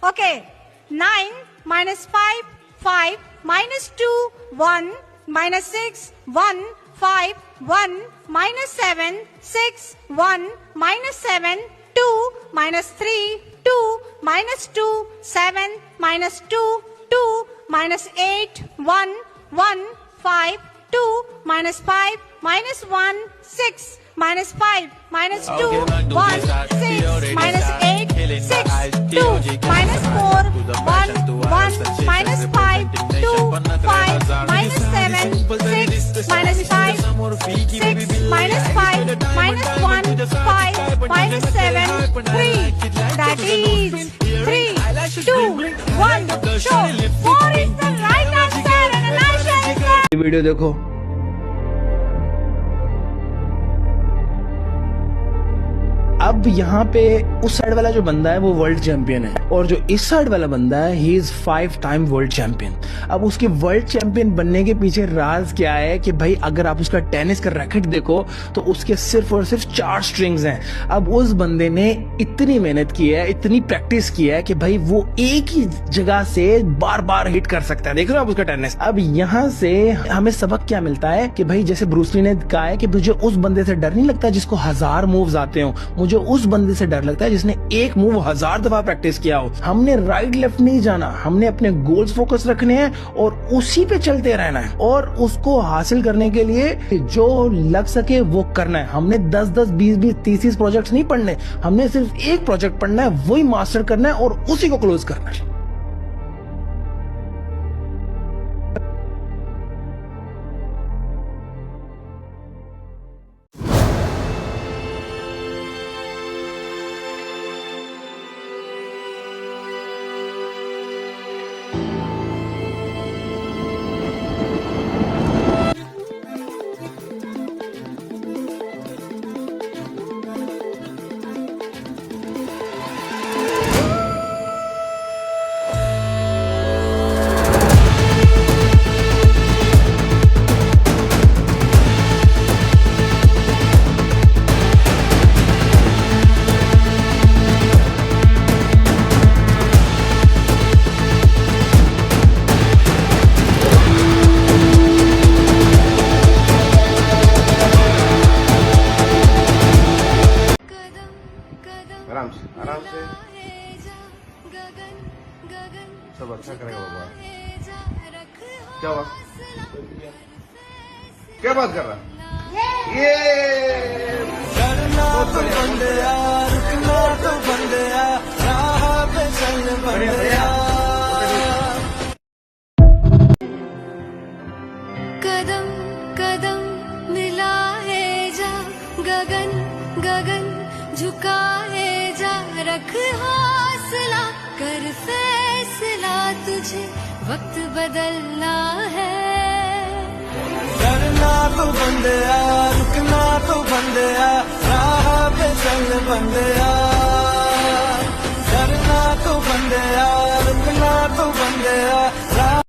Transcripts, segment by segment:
Okay. 9 minus 5, 5 minus 2, 1 minus 6, 1, 5, 1 minus 7, 6, 1 minus 7, 2 minus 3, 2 minus 2, 7 minus 2, 2 minus 8, 1, 1, 5, 2 minus 5 minus 1, 6 minus 5 minus 2, 1, 6 minus 8, 6, 2 minus 4, 1, 1 minus 5, 2, 5 minus 7, 6 minus 5, 6 minus 5 minus 1, 5 minus 7, 3. That is 3, 2, 1. So 4 is the right answer and Anasha is the video देखो। अब यहाँ पे उस side वाला जो बंदा है वो वर्ल्ड चैंपियन है और जो इस साइड वाला बंदा है he is 5 time world champion. अब उसके वर्ल्ड चैंपियन बनने के पीछे राज क्या है कि भाई अगर आप उसका टेनिस का रैकेट देखो तो उसके सिर्फ और सिर्फ 4 स्ट्रिंग्स हैं। अब उस बंदे ने इतनी मेहनत की है, इतनी प्रैक्टिस की है कि भाई वो एक ही जगह से बार बार हिट कर सकता है। देख रहे हो आप उसका टेनिस। अब यहाँ से हमें सबक क्या मिलता है कि भाई जैसे ब्रूस ली ने कहा है कि मुझे उस बंदे से डर नहीं लगता जिसको 1000 मूव्स आते हो, मुझे उस बंदे से डर लगता है जिसने एक मूव 1000 दफा प्रैक्टिस किया हो। हमने राइट लेफ्ट नहीं जाना, हमने अपने गोल्स फोकस रखने हैं और उसी पे चलते रहना है और उसको हासिल करने के लिए जो लग सके वो करना है। हमने 10-10, 20-20, 30-30 प्रोजेक्ट्स नहीं पढ़ने, हमने सिर्फ एक प्रोजेक्ट पढ़ना है, वही मास्टर करना है और उसी को क्लोज करना है। आराम से सब अच्छा करेगा बाबा। क्या हुआ? क्या बात कर रहा? ये करना तो बंदया, रुकना तो बंदया, राह पे चल बंदया। कदम कदम मिला है जा, गगन गगन झुका है जा, रख हौसला, कर फैसला, तुझे वक्त बदलना है। करना तो बंदया, रुकना तो बंदया, राह पे चल बंदया। करना तो बंदया, रुकना तो बंदया, राह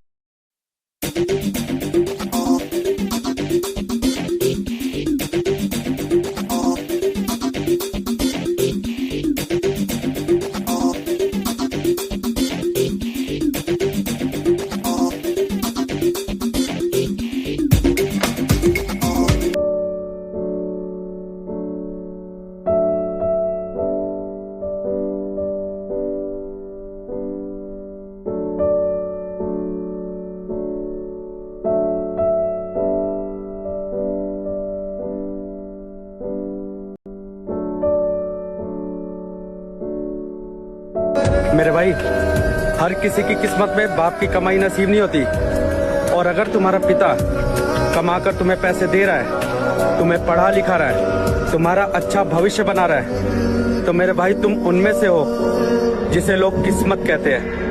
मेरे भाई, हर किसी की किस्मत में बाप की कमाई नसीब नहीं होती। और अगर तुम्हारा पिता कमाकर तुम्हें पैसे दे रहा है, तुम्हें पढ़ा लिखा रहा है, तुम्हारा अच्छा भविष्य बना रहा है, तो मेरे भाई तुम उनमें से हो जिसे लोग किस्मत कहते हैं।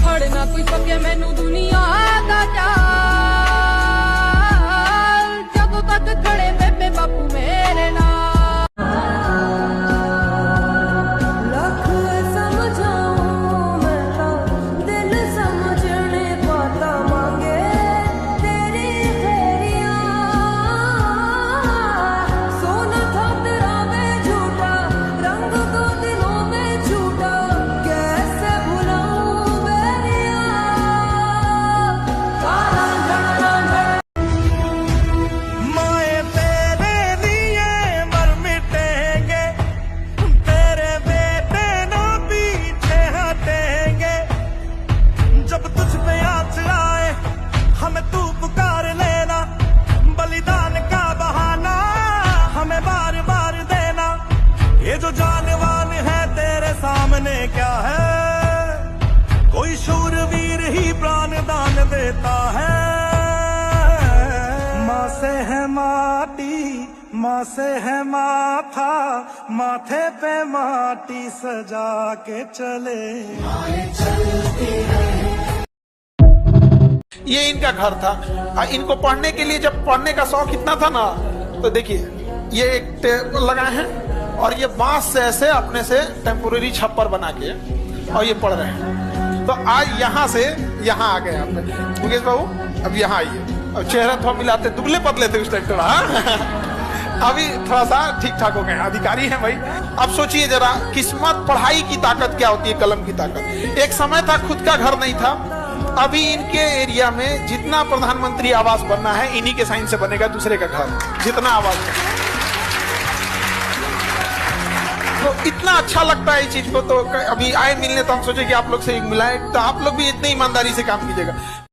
पढ़ना ना कोई सके मैनू दुनिया दा चाल जदों तक खड़े बेबे बापू मेरे नाल जो जानवान है तेरे सामने क्या है, कोई शूरवीर ही प्राण दान देता है। माँ से है माटी, माँ से है माथा, माथे पे माटी सजा के चले। ये इनका घर था। इनको पढ़ने के लिए जब पढ़ने का शौक इतना था ना, तो देखिए ये एक टेबल लगाए हैं और ये बांस से ऐसे अपने से टेम्पोररी छप्पर बना के और ये पढ़ रहे हैं। तो आज यहाँ से यहाँ आ गए आप मुकेश बाबू, अब यहाँ आइए। अब चेहरा थोड़ा मिलाते, दुबले पतले थे उस टाइम थोड़ा, अभी थोड़ा सा ठीक ठाक हो गए, अधिकारी हैं भाई। अब सोचिए जरा किस्मत, पढ़ाई की ताकत क्या होती है, कलम की ताकत। एक समय था खुद का घर नहीं था, अभी इनके एरिया में जितना प्रधानमंत्री आवास बनना है इन्हीं के साइन से बनेगा दूसरे का घर, जितना आवास है। तो इतना अच्छा लगता है इस चीज को। तो अभी आए मिलने तो हम सोचे कि आप लोग से मिलाएं, तो आप लोग भी इतनी ईमानदारी से काम कीजिएगा।